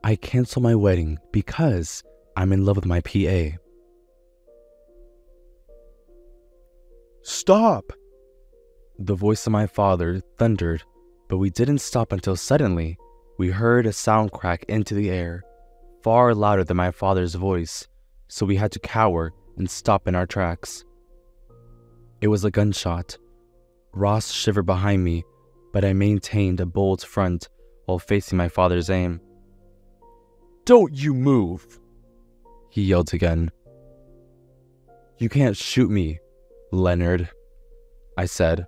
I canceled my wedding because I'm in love with my PA. Stop! The voice of my father thundered, but we didn't stop until suddenly we heard a sound crack into the air, far louder than my father's voice, so we had to cower and stop in our tracks. It was a gunshot. Ross shivered behind me, but I maintained a bold front while facing my father's aim. Don't you move! He yelled again. You can't shoot me, Leonard, I said.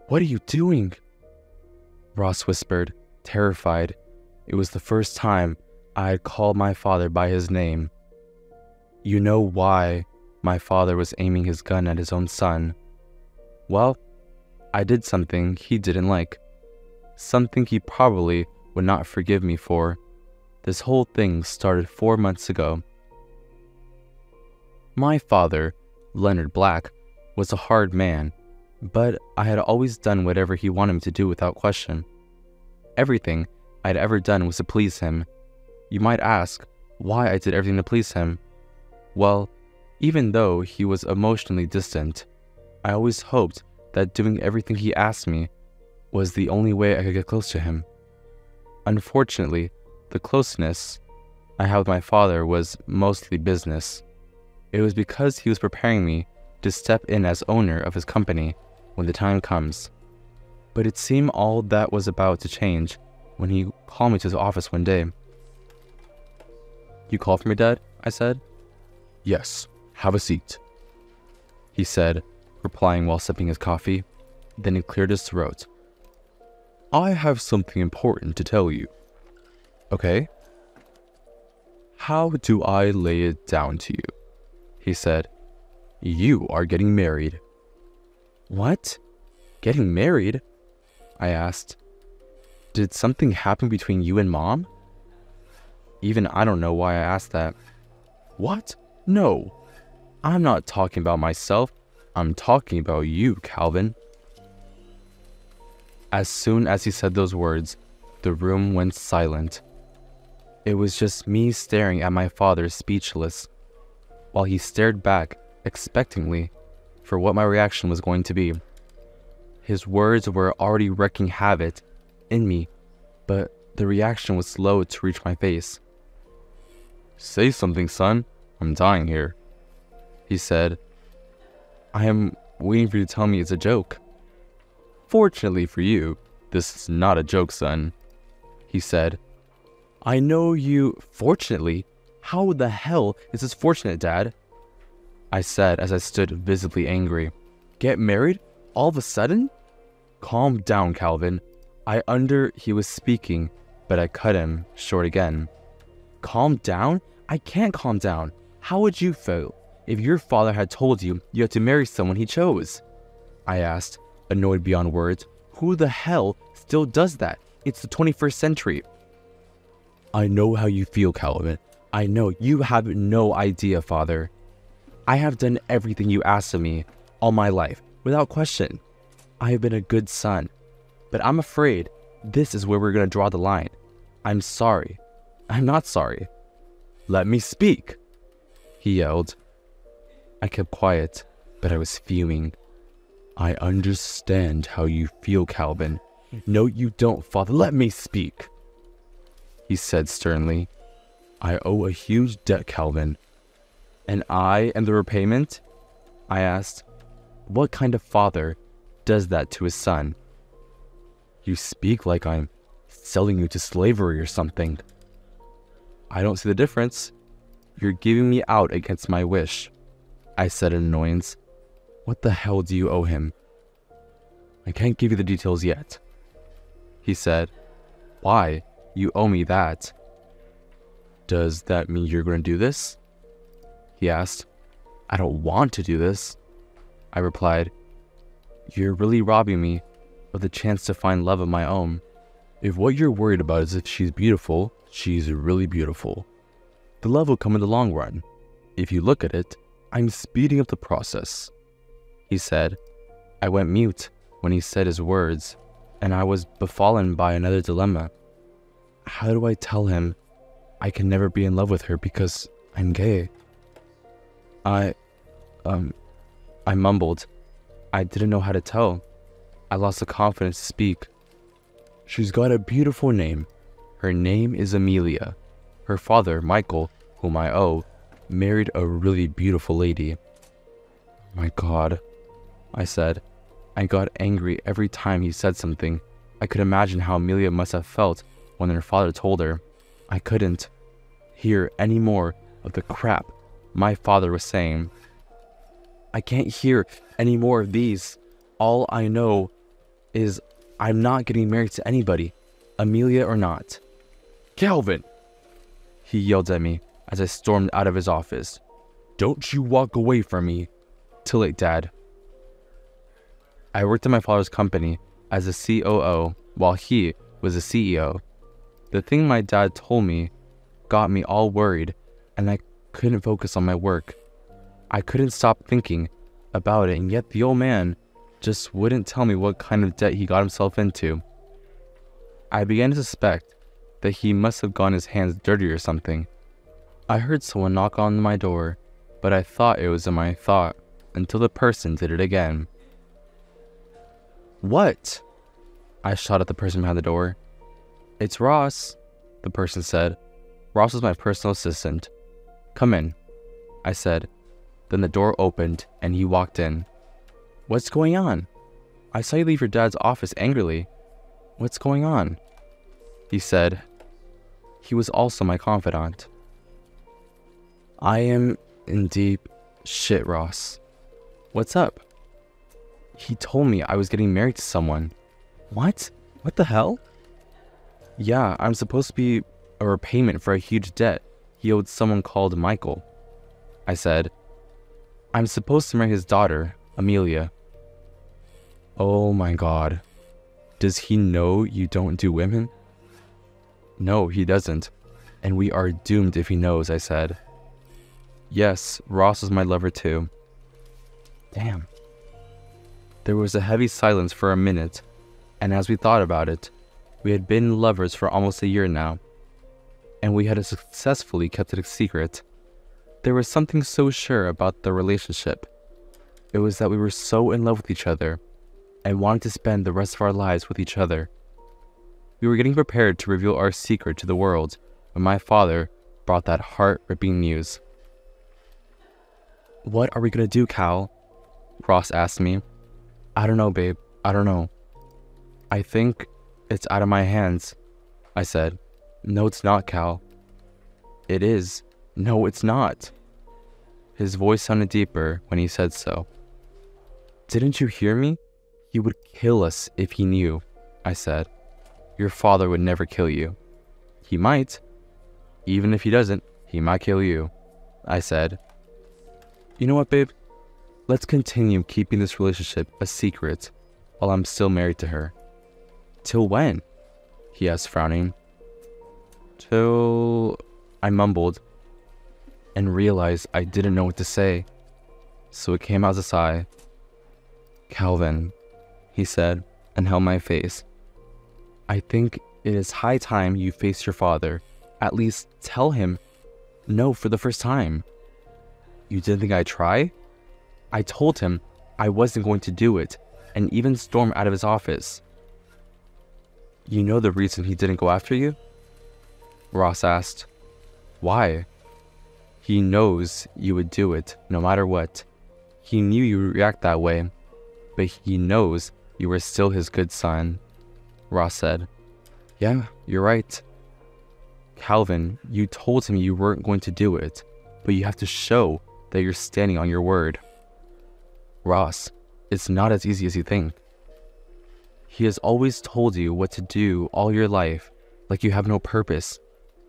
What are you doing? Ross whispered, terrified. It was the first time I had called my father by his name. You know why my father was aiming his gun at his own son? Well, I did something he didn't like. Something he probably would not forgive me for. This whole thing started 4 months ago. My father, Leonard Black, was a hard man, but I had always done whatever he wanted me to do without question. Everything I had ever done was to please him. You might ask why I did everything to please him. Well, even though he was emotionally distant, I always hoped that doing everything he asked me was the only way I could get close to him. Unfortunately, the closeness I had with my father was mostly business. It was because he was preparing me to step in as owner of his company when the time comes. But it seemed all that was about to change when he called me to his office one day. You called for me, Dad? I said. Yes, have a seat, he said, replying while sipping his coffee. Then he cleared his throat. I have something important to tell you. Okay. How do I lay it down to you? He said. You are getting married. What? Getting married? I asked. Did something happen between you and Mom? Even I don't know why I asked that. What? No. I'm not talking about myself. I'm talking about you, Calvin. As soon as he said those words, the room went silent. It was just me staring at my father, speechless, while he stared back expectantly for what my reaction was going to be. His words were already wreaking havoc in me, but the reaction was slow to reach my face. Say something, son. I'm dying here, he said. I am waiting for you to tell me it's a joke. Fortunately for you, this is not a joke, son, he said. I know you. Fortunately? How the hell is this fortunate, Dad? I said as I stood visibly angry. Get married? All of a sudden? Calm down, Calvin. He was speaking, but I cut him short again. Calm down? I can't calm down. How would you feel if your father had told you you had to marry someone he chose? I asked, annoyed beyond words. Who the hell still does that? It's the 21st century. I know how you feel, Calvin. I know. You have no idea, Father. I have done everything you asked of me all my life, without question. I have been a good son. But I'm afraid this is where we're going to draw the line. I'm sorry. I'm not sorry. Let me speak, he yelled. I kept quiet, but I was fuming. I understand how you feel, Calvin. No, you don't, Father. Let me speak, he said sternly. I owe a huge debt, Calvin. And I am the repayment? I asked. What kind of father does that to his son? You speak like I'm selling you to slavery or something. I don't see the difference. You're giving me out against my wish, I said in annoyance. What the hell do you owe him? I can't give you the details yet, he said. Why? You owe me that. Does that mean you're going to do this? He asked. I don't want to do this, I replied. You're really robbing me of the chance to find love of my own. If what you're worried about is if she's beautiful, she's really beautiful. The love will come in the long run. If you look at it, I'm speeding up the process, he said. I went mute when he said his words, and I was befallen by another dilemma. How do I tell him I can never be in love with her because I'm gay. I mumbled. I didn't know how to tell. I lost the confidence to speak. She's got a beautiful name. Her name is Amelia. Her father, Michael, whom I owe, married a really beautiful lady. My God, I said. I got angry every time he said something. I could imagine how Amelia must have felt when her father told her. I couldn't hear any more of the crap my father was saying. I can't hear any more of these. All I know is I'm not getting married to anybody, Amelia or not. Calvin! He yelled at me as I stormed out of his office. Don't you walk away from me. Too late, Dad. I worked at my father's company as a COO while he was a CEO. The thing my dad told me got me all worried, and I couldn't focus on my work. I couldn't stop thinking about it, and yet the old man just wouldn't tell me what kind of debt he got himself into. I began to suspect that he must have gotten his hands dirty or something. I heard someone knock on my door, but I thought it was in my thought until the person did it again. What? I shot at the person behind the door. It's Ross, the person said. Ross was my personal assistant. Come in, I said. Then the door opened and he walked in. What's going on? I saw you leave your dad's office angrily. What's going on? He said. He was also my confidant. I am in deep shit, Ross. What's up? He told me I was getting married to someone. What? What the hell? Yeah, I'm supposed to be a repayment for a huge debt he owed someone called Michael. I said, I'm supposed to marry his daughter, Amelia. Oh my God. Does he know you don't do women? No, he doesn't. And we are doomed if he knows, I said. Yes, Ross is my lover too. Damn. There was a heavy silence for a minute, and as we thought about it, we had been lovers for almost a year now, and we had successfully kept it a secret. There was something so sure about the relationship. It was that we were so in love with each other and wanted to spend the rest of our lives with each other. We were getting prepared to reveal our secret to the world when my father brought that heart-ripping news. What are we gonna do, Cal? Ross asked me. I don't know, babe. I don't know. I think it's out of my hands, I said. No, it's not, Cal. It is. No, it's not. His voice sounded deeper when he said so. Didn't you hear me? He would kill us if he knew, I said. Your father would never kill you. He might. Even if he doesn't, he might kill you, I said. You know what, babe? Let's continue keeping this relationship a secret while I'm still married to her. Till when? He asked, frowning. Till... I mumbled and realized I didn't know what to say, so it came out as a sigh. Calvin, he said, and held my face. I think it is high time you face your father. At least tell him no for the first time. You didn't think I'd try? I told him I wasn't going to do it, and even stormed out of his office. You know the reason he didn't go after you? Ross asked. Why? He knows you would do it, no matter what. He knew you would react that way, but he knows you were still his good son, Ross said. Yeah, you're right. Calvin, you told him you weren't going to do it, but you have to show that you're standing on your word. Ross, it's not as easy as you think. He has always told you what to do all your life, like you have no purpose.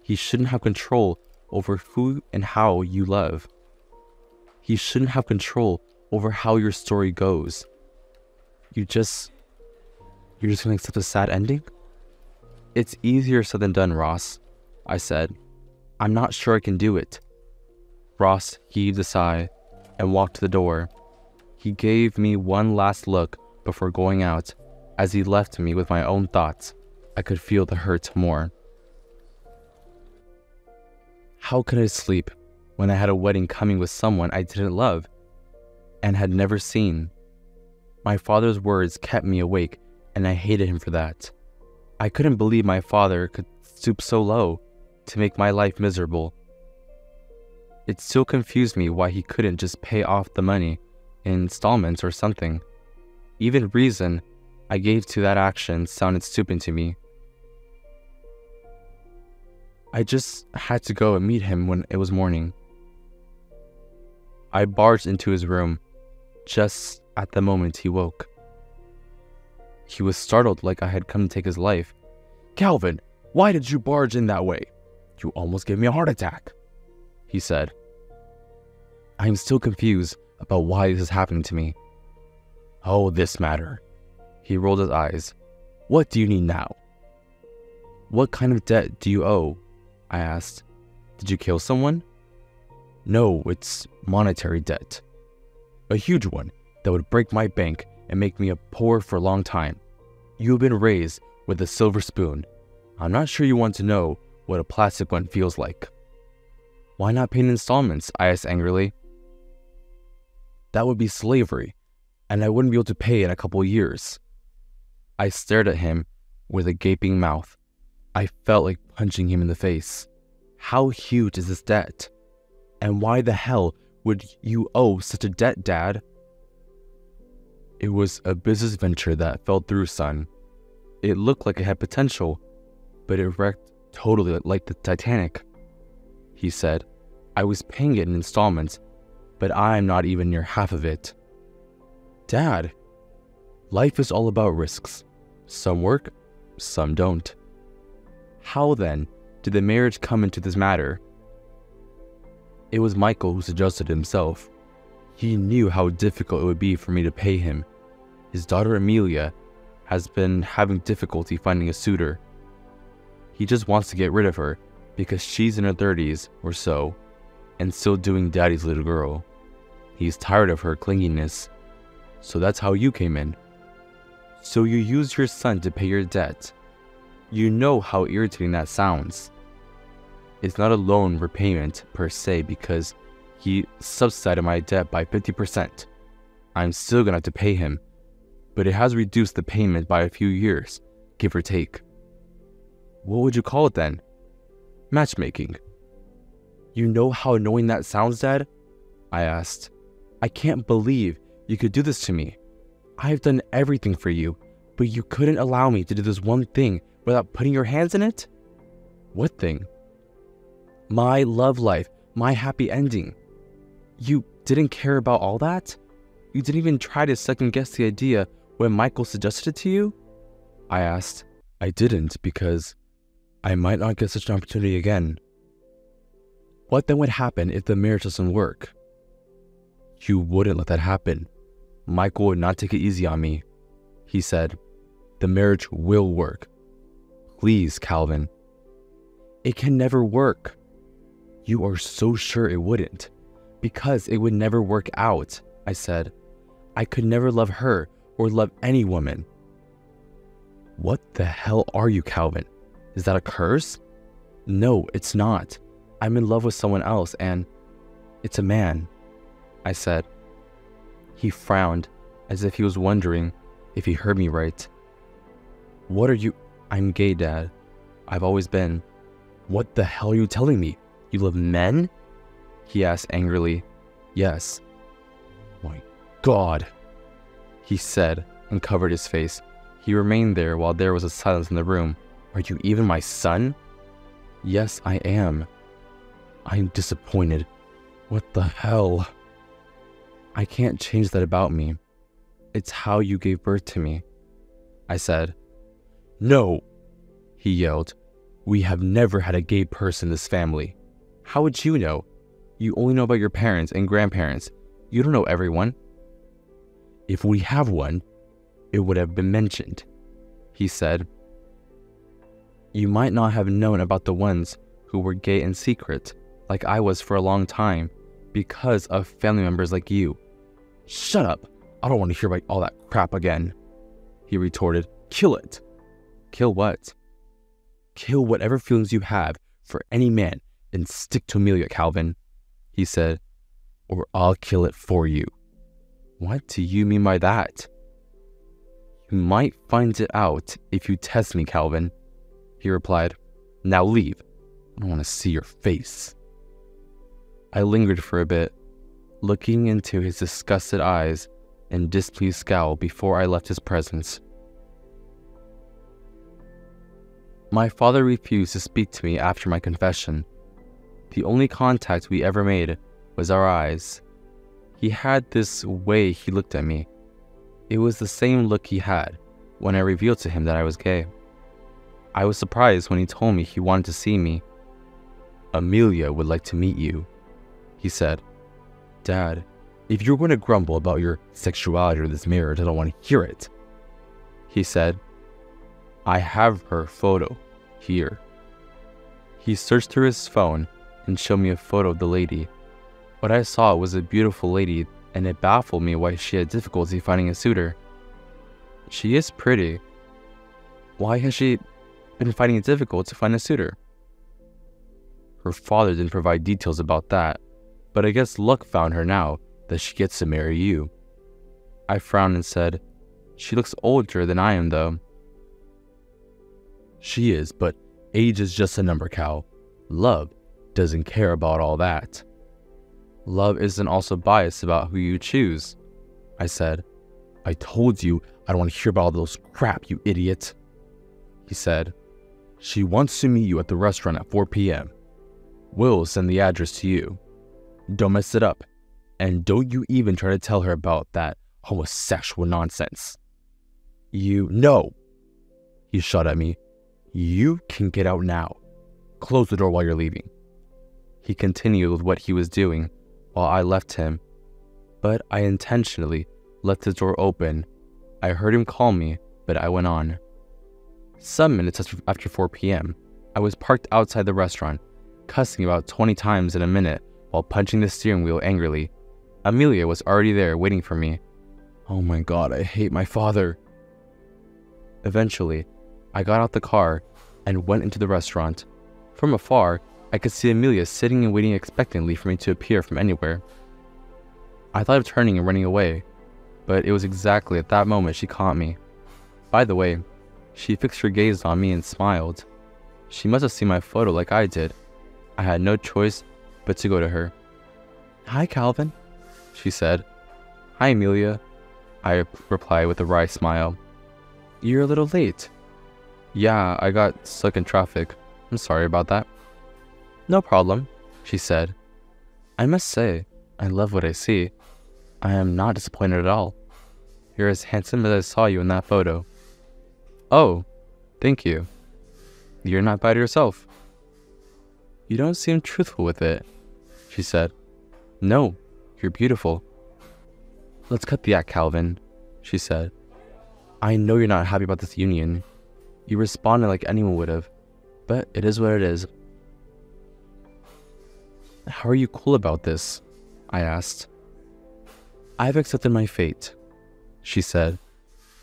He shouldn't have control over who and how you love. He shouldn't have control over how your story goes. You're just gonna accept a sad ending? It's easier said than done, Ross, I said. I'm not sure I can do it. Ross heaved a sigh and walked to the door. He gave me one last look before going out. As he left me with my own thoughts, I could feel the hurt more. How could I sleep when I had a wedding coming with someone I didn't love and had never seen? My father's words kept me awake, and I hated him for that. I couldn't believe my father could stoop so low to make my life miserable. It still confused me why he couldn't just pay off the money in installments or something. Even reason I gave to that action sounded stupid to me. I just had to go and meet him when it was morning. I barged into his room just at the moment he woke. He was startled like I had come to take his life. "Calvin, why did you barge in that way? You almost gave me a heart attack," he said. I am still confused about why this is happening to me. "Oh, this matter." He rolled his eyes. "What do you need now?" "What kind of debt do you owe?" I asked. "Did you kill someone?" "No, it's monetary debt. A huge one that would break my bank and make me poor for a long time. You have been raised with a silver spoon. I'm not sure you want to know what a plastic one feels like." "Why not pay in installments?" I asked angrily. "That would be slavery, and I wouldn't be able to pay in a couple of years." I stared at him with a gaping mouth. I felt like punching him in the face. How huge is this debt? And why the hell would you owe such a debt, Dad? "It was a business venture that fell through, son. It looked like it had potential, but it wrecked totally like the Titanic," he said. "I was paying it in installments, but I'm not even near half of it." "Dad, life is all about risks. Some work, some don't. How then did the marriage come into this matter?" "It was Michael who suggested it himself. He knew how difficult it would be for me to pay him. His daughter Amelia has been having difficulty finding a suitor. He just wants to get rid of her because she's in her 30s or so and still doing daddy's little girl. He's tired of her clinginess. So that's how you came in. So you used your son to pay your debt. You know how irritating that sounds. It's not a loan repayment per se because he subsidized my debt by 50%. I'm still gonna have to pay him, but it has reduced the payment by a few years, give or take." "What would you call it then?" "Matchmaking." "You know how annoying that sounds, Dad?" I asked. "I can't believe you could do this to me. I've done everything for you, but you couldn't allow me to do this one thing without putting your hands in it?" "What thing?" "My love life, my happy ending. You didn't care about all that? You didn't even try to second guess the idea when Michael suggested it to you?" I asked. "I didn't because I might not get such an opportunity again." "What then would happen if the marriage doesn't work?" "You wouldn't let that happen. Michael would not take it easy on me. He said, 'The marriage will work.' Please, Calvin." "It can never work." "You are so sure it wouldn't?" "Because it would never work out," I said. "I could never love her or love any woman." "What the hell are you, Calvin? Is that a curse?" "No, it's not. I'm in love with someone else and it's a man," I said. He frowned as if he was wondering if he heard me right. "What are you—" "I'm gay, Dad. I've always been." "What the hell are you telling me? You love men?" he asked angrily. "Yes." "My God," he said and covered his face. He remained there while there was a silence in the room. "Are you even my son?" "Yes, I am." "I'm disappointed. What the hell?" "I can't change that about me. It's how you gave birth to me," I said. "No," he yelled. "We have never had a gay person in this family. How would you know? You only know about your parents and grandparents. You don't know everyone." "If we have one, it would have been mentioned," he said. "You might not have known about the ones who were gay in secret, like I was for a long time, because of family members like you." "Shut up! I don't want to hear about all that crap again," he retorted. "Kill it." "Kill what?" "Kill whatever feelings you have for any man, and stick to Amelia, Calvin, he said, or I'll kill it for you. What do you mean by that? You might find it out if you test me, Calvin, he replied. Now leave. I don't want to see your face. I lingered for a bit, looking into his disgusted eyes and displeased scowl before I left his presence. My father refused to speak to me after my confession. The only contact we ever made was our eyes. He had this way he looked at me. It was the same look he had when I revealed to him that I was gay. I was surprised when he told me he wanted to see me. Amelia would like to meet you, he said. Dad, if you're going to grumble about your sexuality or this marriage, I don't want to hear it, he said. I have her photo here. He searched through his phone and showed me a photo of the lady. What I saw was a beautiful lady, and it baffled me why she had difficulty finding a suitor. She is pretty. Why has she been finding it difficult to find a suitor? Her father didn't provide details about that, but I guess luck found her now that she gets to marry you. I frowned and said, She looks older than I am, though. She is, but age is just a number, Cal. Love doesn't care about all that. Love isn't also biased about who you choose, I said. I told you I don't want to hear about all those crap, you idiot, he said. She wants to meet you at the restaurant at 4 p.m. We'll send the address to you. Don't mess it up, and don't you even try to tell her about that homosexual nonsense. No, he shot at me. You can get out now. Close the door while you're leaving. He continued with what he was doing while I left him, but I intentionally left the door open. I heard him call me, but I went on. Some minutes after 4 p.m., I was parked outside the restaurant, cussing about 20 times in a minute while punching the steering wheel angrily. Amelia was already there waiting for me. Oh my God, I hate my father. Eventually, I got out the car and went into the restaurant. From afar, I could see Amelia sitting and waiting expectantly for me to appear from anywhere. I thought of turning and running away, but it was exactly at that moment she caught me. By the way, she fixed her gaze on me and smiled. She must have seen my photo like I did. I had no choice but to go to her. Hi, Calvin, she said. Hi, Amelia, I replied with a wry smile. You're a little late. Yeah, I got stuck in traffic. I'm sorry about that. No problem, she said. I must say, I love what I see. I am not disappointed at all. You're as handsome as I saw you in that photo. Oh, thank you. You're not bad yourself. You don't seem truthful with it, she said. No, you're beautiful. Let's cut the act, Calvin, she said. I know you're not happy about this union. You responded like anyone would have, but it is what it is. How are you cool about this? I asked. I've accepted my fate, she said.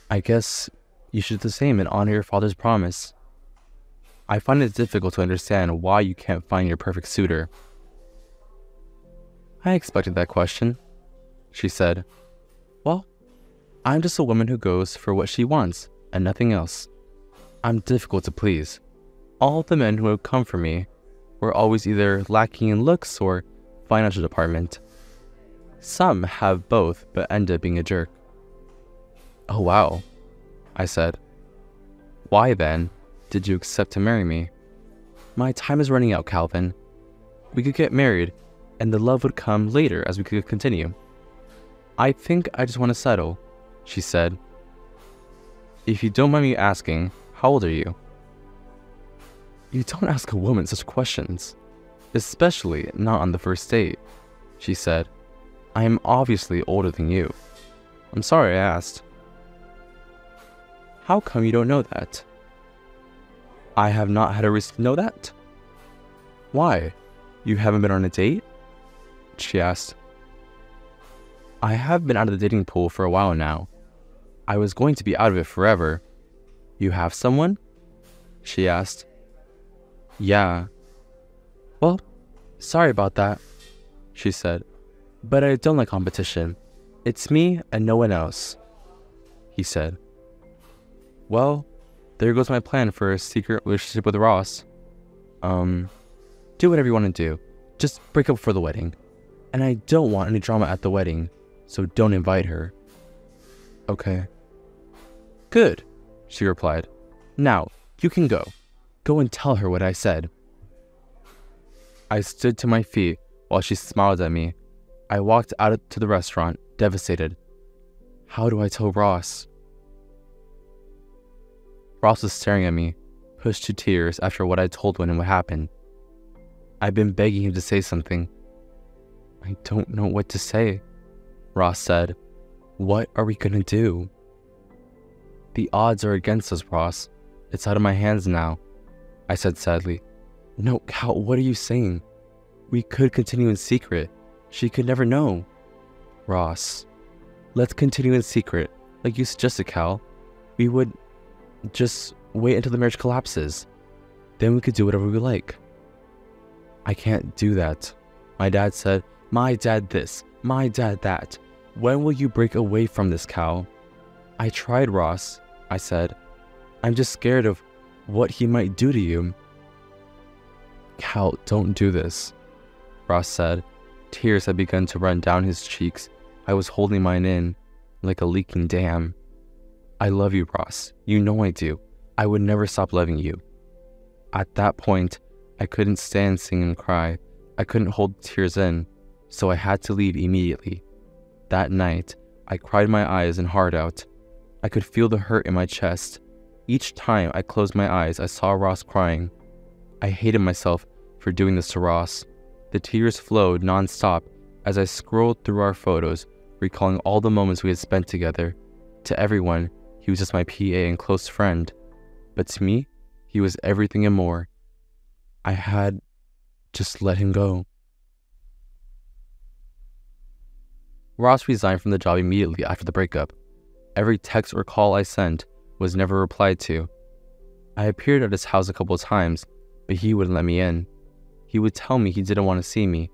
I guess you should do the same and honor your father's promise. I find it difficult to understand why you can't find your perfect suitor. I expected that question, she said. Well, I'm just a woman who goes for what she wants and nothing else. I'm difficult to please. All the men who have come for me were always either lacking in looks or financial department. Some have both but end up being a jerk. Oh wow, I said. Why then did you accept to marry me? My time is running out, Calvin. We could get married and the love would come later as we could continue. I think I just want to settle, she said. If you don't mind me asking, how old are you? You don't ask a woman such questions, especially not on the first date, she said. I am obviously older than you. I'm sorry I asked. How come you don't know that? I have not had a reason to know that. Why? You haven't been on a date? She asked. I have been out of the dating pool for a while now. I was going to be out of it forever. You have someone? She asked. Yeah. Well, Sorry about that, she said, but I don't like competition. It's me and no one else, he said. Well, there goes my plan for a secret relationship with Ross. Do whatever you want to do. Just break up for the wedding. And I don't want any drama at the wedding, so don't invite her. Okay. Good, she replied. Now, you can go. Go and tell her what I said. I stood to my feet while she smiled at me. I walked out to the restaurant, devastated. How do I tell Ross? Ross was staring at me, pushed to tears after what I told him and what happened. I've been begging him to say something. I don't know what to say, Ross said. What are we gonna do? The odds are against us, Ross. It's out of my hands now, I said sadly. No, Cal, what are you saying? We could continue in secret. She could never know. Ross, let's continue in secret, like you suggested, Cal. We would just wait until the marriage collapses. Then we could do whatever we like. I can't do that. My dad said, my dad this, my dad that. When will you break away from this, Cal? I tried, Ross, I said. I'm just scared of what he might do to you. Cal, don't do this, Ross said. Tears had begun to run down his cheeks. I was holding mine in, like a leaking dam. I love you, Ross. You know I do. I would never stop loving you. At that point, I couldn't stand seeing him cry. I couldn't hold tears in, so I had to leave immediately. That night, I cried my eyes and heart out. I could feel the hurt in my chest. Each time I closed my eyes, I saw Ross crying. I hated myself for doing this to Ross. The tears flowed non-stop as I scrolled through our photos, recalling all the moments we had spent together. To everyone, he was just my PA and close friend. But to me, he was everything and more. I had just let him go. Ross resigned from the job immediately after the breakup. Every text or call I sent was never replied to. I appeared at his house a couple of times, but he wouldn't let me in. He would tell me he didn't want to see me.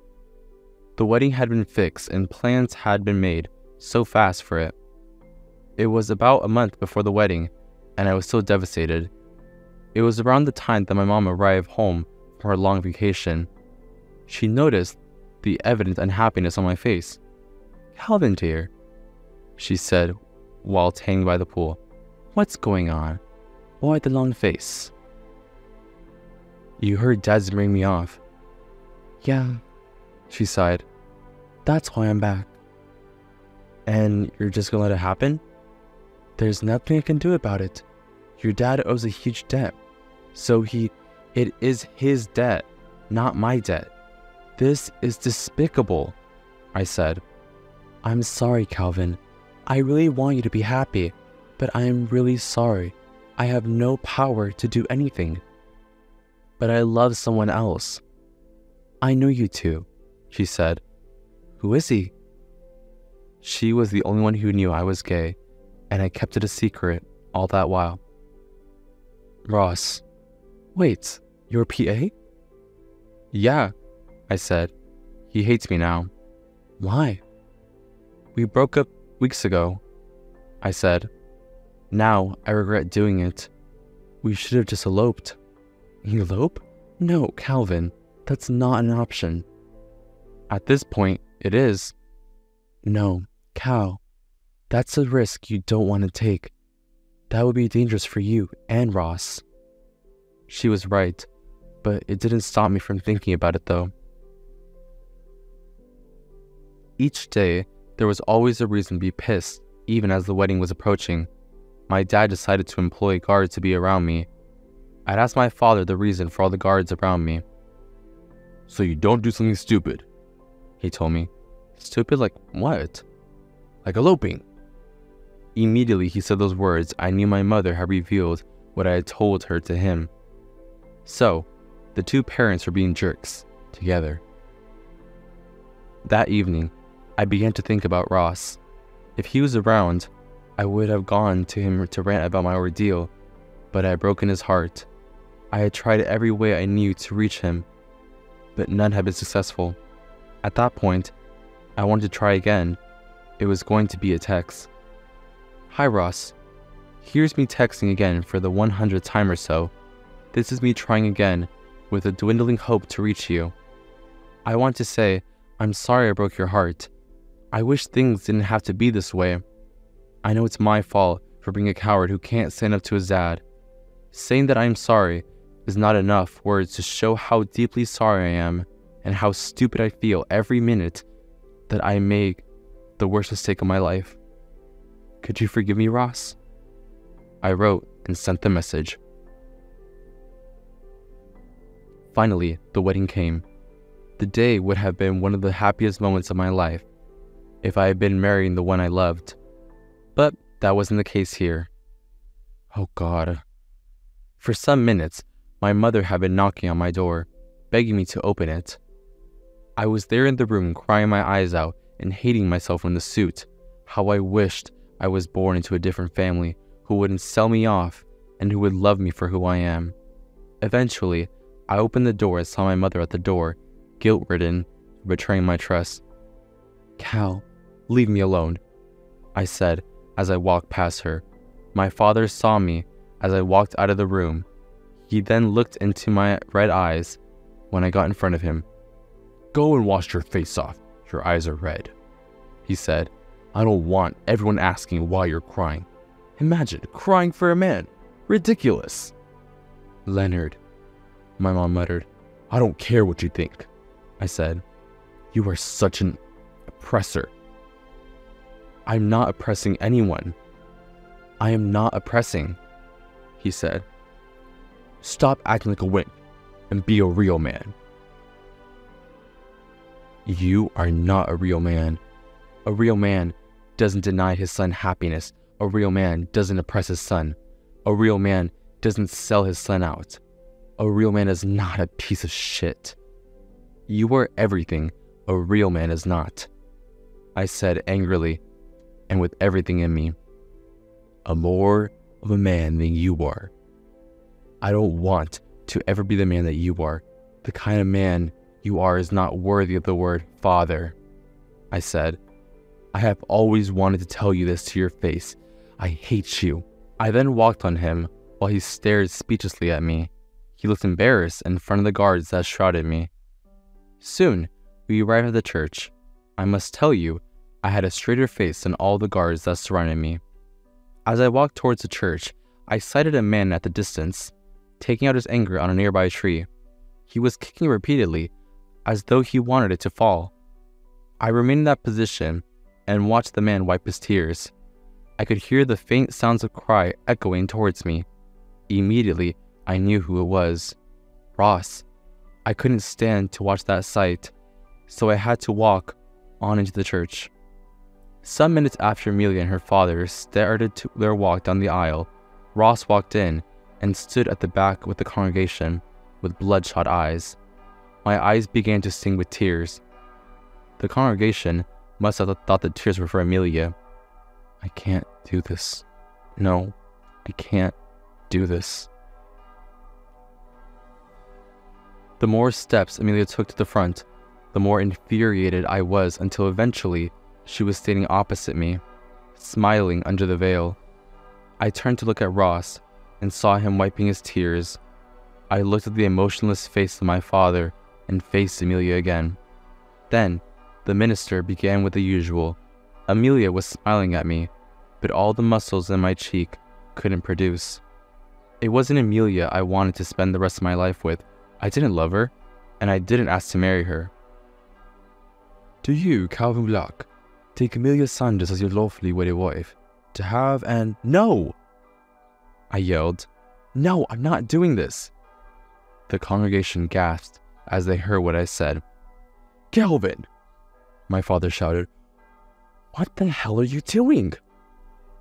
The wedding had been fixed and plans had been made so fast for it. It was about a month before the wedding, and I was still devastated. It was around the time that my mom arrived home from her long vacation. She noticed the evident unhappiness on my face. Calvin, dear, she said while hanging by the pool. What's going on? Why the long face? You heard Dad's bring me off. Yeah, she sighed. That's why I'm back. And you're just gonna let it happen? There's nothing I can do about it. Your dad owes a huge debt. So it is his debt, not my debt. This is despicable, I said. I'm sorry, Calvin. I really want you to be happy, but I am really sorry. I have no power to do anything. But I love someone else. I know you too, she said. Who is he? She was the only one who knew I was gay, and I kept it a secret all that while. Ross. Wait, you're PA? Yeah, I said. He hates me now. Why? We broke up weeks ago, I said. Now I regret doing it. We should have just eloped. Elope? No, Calvin, that's not an option. At this point, it is. No, Cal, that's a risk you don't want to take. That would be dangerous for you and Ross. She was right, but it didn't stop me from thinking about it though. Each day, there was always a reason to be pissed, even as the wedding was approaching. My dad decided to employ guards to be around me. I'd asked my father the reason for all the guards around me. So you don't do something stupid, he told me. Stupid like what? Like eloping. Immediately he said those words, I knew my mother had revealed what I had told her to him. So, the two parents were being jerks, together. That evening, I began to think about Ross. If he was around, I would have gone to him to rant about my ordeal, but I had broken his heart. I had tried every way I knew to reach him. but none had been successful. At that point, I wanted to try again. It was going to be a text. "Hi Ross. Here's me texting again for the 100th time or so. This is me trying again with a dwindling hope to reach you. I want to say, I'm sorry I broke your heart. I wish things didn't have to be this way. I know it's my fault for being a coward who can't stand up to his dad. Saying that I'm sorry is not enough words to show how deeply sorry I am and how stupid I feel every minute that I make the worst mistake of my life. Could you forgive me, Ross?" I wrote and sent the message. Finally, the wedding came. The day would have been one of the happiest moments of my life if I had been marrying the one I loved. But that wasn't the case here. Oh God. For some minutes, my mother had been knocking on my door, begging me to open it. I was there in the room crying my eyes out and hating myself in the suit. How I wished I was born into a different family who wouldn't sell me off and who would love me for who I am. Eventually, I opened the door and saw my mother at the door, guilt-ridden for betraying my trust. "Cal, leave me alone," I said as I walked past her. My father saw me as I walked out of the room. He then looked into my red eyes when I got in front of him. "Go and wash your face off. Your eyes are red," he said. "I don't want everyone asking why you're crying. Imagine crying for a man. Ridiculous." "Leonard," my mom muttered. "I don't care what you think," I said. "You are such an oppressor." "I'm not oppressing anyone." "I am not oppressing," he said. "Stop acting like a wimp and be a real man." "You are not a real man. A real man doesn't deny his son happiness. A real man doesn't oppress his son. A real man doesn't sell his son out. A real man is not a piece of shit. You are everything a real man is not," I said angrily and with everything in me. "I'm more of a man than you are. I don't want to ever be the man that you are. The kind of man you are is not worthy of the word father," I said. "I have always wanted to tell you this to your face. I hate you." I then walked on him while he stared speechlessly at me. He looked embarrassed in front of the guards that shrouded me. Soon, we arrived at the church. I must tell you, I had a straighter face than all the guards that surrounded me. As I walked towards the church, I sighted a man at the distance, taking out his anger on a nearby tree. He was kicking repeatedly, as though he wanted it to fall. I remained in that position and watched the man wipe his tears. I could hear the faint sounds of cry echoing towards me. Immediately, I knew who it was. Ross. I couldn't stand to watch that sight, so I had to walk on into the church. Some minutes after Amelia and her father started their walk down the aisle, Ross walked in and stood at the back with the congregation with bloodshot eyes. My eyes began to sting with tears. The congregation must have thought the tears were for Amelia. "I can't do this. No, I can't do this." The more steps Amelia took to the front, the more infuriated I was until eventually she was standing opposite me, smiling under the veil. I turned to look at Ross and saw him wiping his tears. I looked at the emotionless face of my father and faced Amelia again. Then, the minister began with the usual. Amelia was smiling at me, but all the muscles in my cheek couldn't produce. It wasn't Amelia I wanted to spend the rest of my life with. I didn't love her, and I didn't ask to marry her. "Do you, Calvin Black, take Amelia Sanders as your lawfully wedded wife, to have and—" "No!" I yelled. "No, I'm not doing this." The congregation gasped as they heard what I said. "Calvin!" my father shouted. "What the hell are you doing?"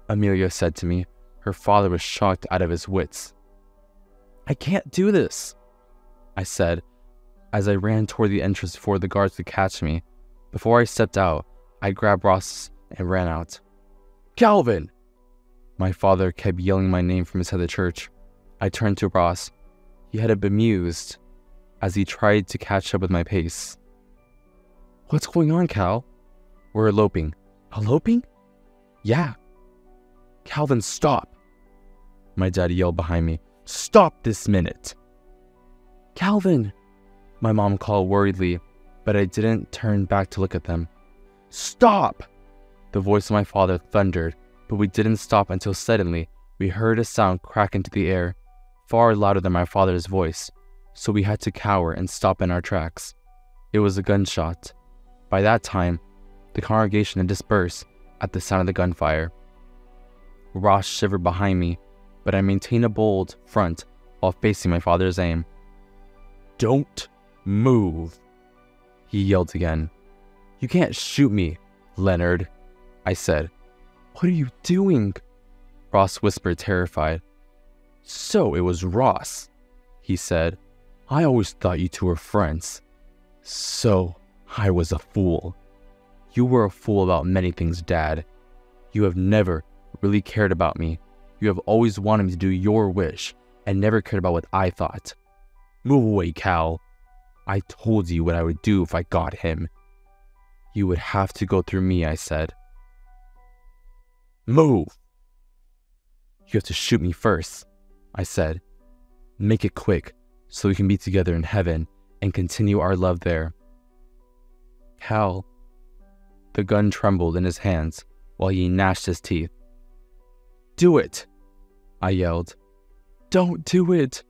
Amelia said to me. Her father was shocked out of his wits. "I can't do this," I said, as I ran toward the entrance before the guards could catch me. Before I stepped out, I grabbed Ross and ran out. "Calvin!" My father kept yelling my name from inside the church. I turned to Ross. He had a bemused, as he tried to catch up with my pace. "What's going on, Cal?" "We're eloping." "Eloping?" "Yeah." "Calvin, stop!" My dad yelled behind me. "Stop this minute!" "Calvin!" my mom called worriedly, but I didn't turn back to look at them. "Stop!" the voice of my father thundered, but we didn't stop until suddenly we heard a sound crack into the air, far louder than my father's voice, so we had to cower and stop in our tracks. It was a gunshot. By that time, the congregation had dispersed at the sound of the gunfire. Ross shivered behind me, but I maintained a bold front while facing my father's aim. "Don't move," he yelled again. "You can't shoot me, Leonard," I said. "What are you doing?" Ross whispered, terrified. "So it was Ross," he said. "I always thought you two were friends. So I was a fool." "You were a fool about many things, Dad. You have never really cared about me. You have always wanted me to do your wish and never cared about what I thought. Move away, Cal. I told you what I would do if I got him." "You would have to go through me," I said. "Move." "You have to shoot me first," I said. "Make it quick so we can be together in heaven and continue our love there." "Cal." The gun trembled in his hands while he gnashed his teeth. "Do it," I yelled. "Don't do it,"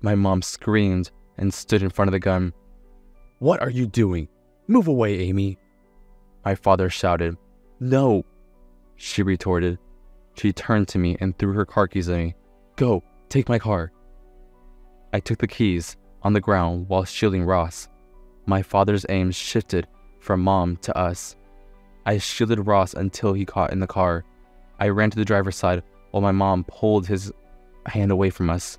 my mom screamed and stood in front of the gun. "What are you doing? Move away, Amy," my father shouted. "No," she retorted. She turned to me and threw her car keys at me. "Go, take my car." I took the keys on the ground while shielding Ross. My father's aim shifted from Mom to us. I shielded Ross until he caught in the car. I ran to the driver's side while my mom pulled his hand away from us.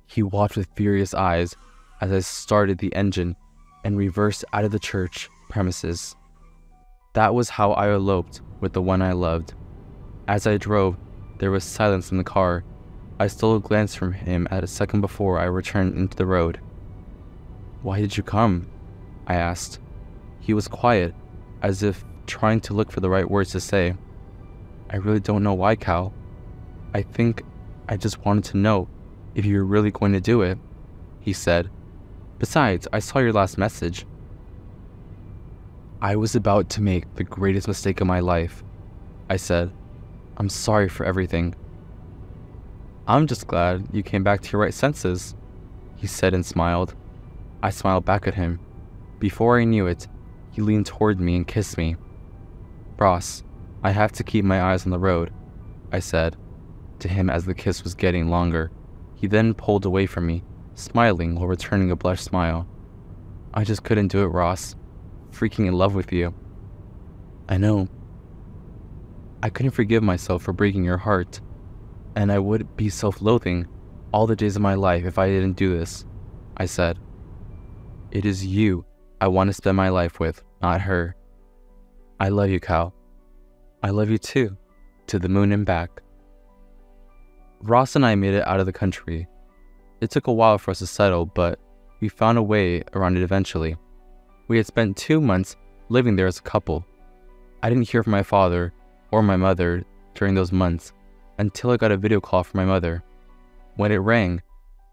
He watched with furious eyes as I started the engine and reversed out of the church premises. That was how I eloped with the one I loved. As I drove, there was silence in the car. I stole a glance from him at a second before I returned into the road. "Why did you come?" I asked. He was quiet, as if trying to look for the right words to say. "I really don't know why, Cal. I think I just wanted to know if you were really going to do it," he said. "Besides, I saw your last message." "I was about to make the greatest mistake of my life," I said. "I'm sorry for everything." "I'm just glad you came back to your right senses," he said and smiled. I smiled back at him. Before I knew it, he leaned toward me and kissed me. "Ross, I have to keep my eyes on the road," I said to him as the kiss was getting longer. He then pulled away from me, smiling while returning a blushed smile. "I just couldn't do it, Ross. Freaking in love with you." "I know. I couldn't forgive myself for breaking your heart, and I would be self-loathing all the days of my life if I didn't do this," I said. "It is you I want to spend my life with, not her. I love you, Cal. I love you too, to the moon and back." Ross and I made it out of the country. It took a while for us to settle, but we found a way around it eventually. We had spent 2 months living there as a couple. I didn't hear from my father or my mother during those months until I got a video call from my mother. When it rang,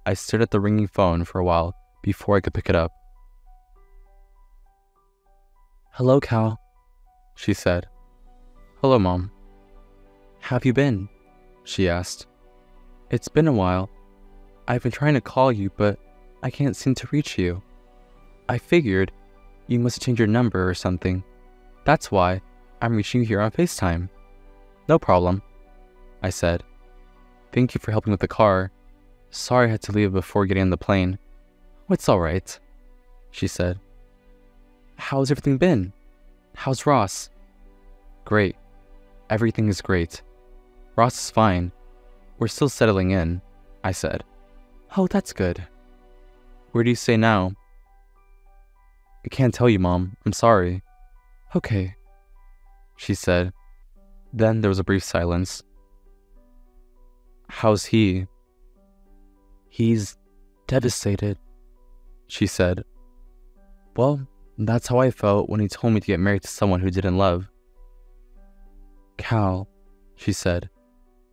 I stood at the ringing phone for a while before I could pick it up. "Hello, Cal," she said. "Hello, Mom." "How have you been?" she asked. "It's been a while. I've been trying to call you, but I can't seem to reach you. I figured you must have changed your number or something. That's why I'm reaching you here on FaceTime." "No problem," I said. "Thank you for helping with the car. Sorry I had to leave before getting on the plane." "Oh, it's all right," she said. "How's everything been? How's Ross?" "Great. Everything is great. Ross is fine. We're still settling in," I said. "Oh, that's good. Where do you stay now?" "I can't tell you, Mom. I'm sorry." "Okay," she said. Then there was a brief silence. "How's he?" "He's devastated," she said. Well, that's how I felt when he told me to get married to someone who didn't love. Cal, she said,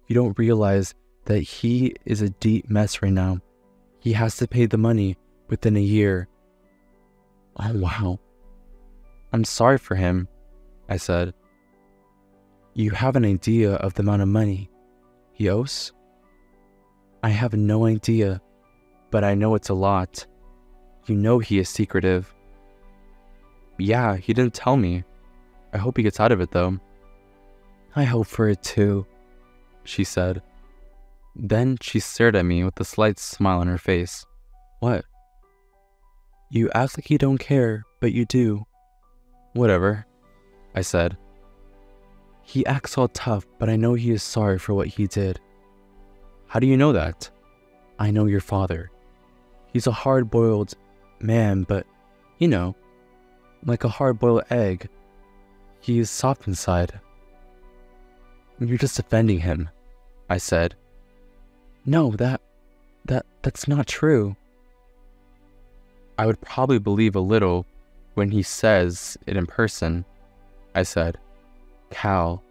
you don't realize that he is a deep mess right now. He has to pay the money within a year. Oh, wow. I'm sorry for him, I said. You have an idea of the amount of money he owes? I have no idea, but I know it's a lot. You know he is secretive. Yeah, he didn't tell me. I hope he gets out of it, though. I hope for it, too, she said. Then she stared at me with a slight smile on her face. What? You act like you don't care, but you do. Whatever, I said. He acts all tough, but I know he is sorry for what he did. How do you know that? I know your father. He's a hard-boiled man, but, you know, like a hard-boiled egg. He is soft inside. You're just defending him, I said. No, that's not true. I would probably believe a little when he says it in person, I said. Cal,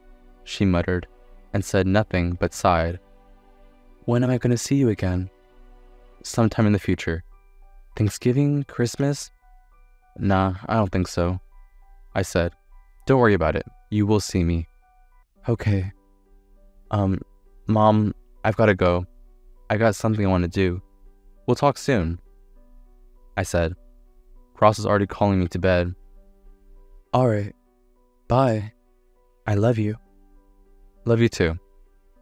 she muttered, and said nothing but sighed. When am I going to see you again? Sometime in the future. Thanksgiving? Christmas? Nah, I don't think so, I said. Don't worry about it. You will see me. Okay. Mom, I've got to go. I got something I want to do. We'll talk soon, I said. Ross was already calling me to bed. Alright. Bye. I love you. Love you too.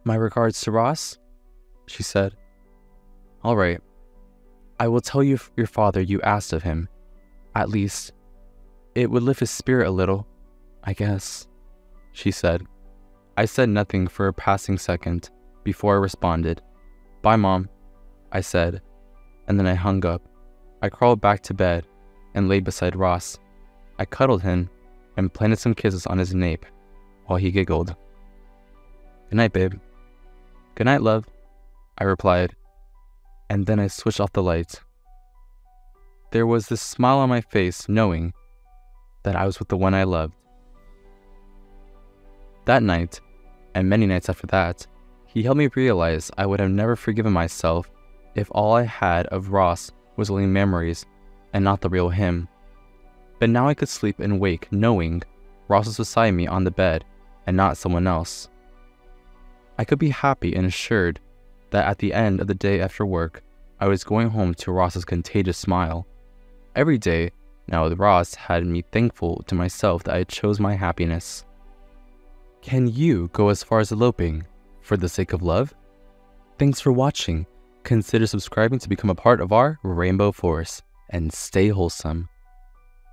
My regards to Ross, she said. Alright. I will tell your father you asked of him. At least, it would lift his spirit a little, I guess, she said. I said nothing for a passing second before I responded. Bye, Mom, I said, and then I hung up. I crawled back to bed and lay beside Ross. I cuddled him and planted some kisses on his nape while he giggled. Good night, babe. Good night, love, I replied, and then I switched off the lights. There was this smile on my face knowing that I was with the one I loved. That night, and many nights after that, he helped me realize I would have never forgiven myself if all I had of Ross was only memories and not the real him. But now I could sleep and wake knowing Ross was beside me on the bed and not someone else. I could be happy and assured that at the end of the day after work, I was going home to Ross's contagious smile. Every day now with Ross had me thankful to myself that I chose my happiness. Can you go as far as eloping for the sake of love? Thanks for watching. Consider subscribing to become a part of our Rainbow Force, and stay wholesome.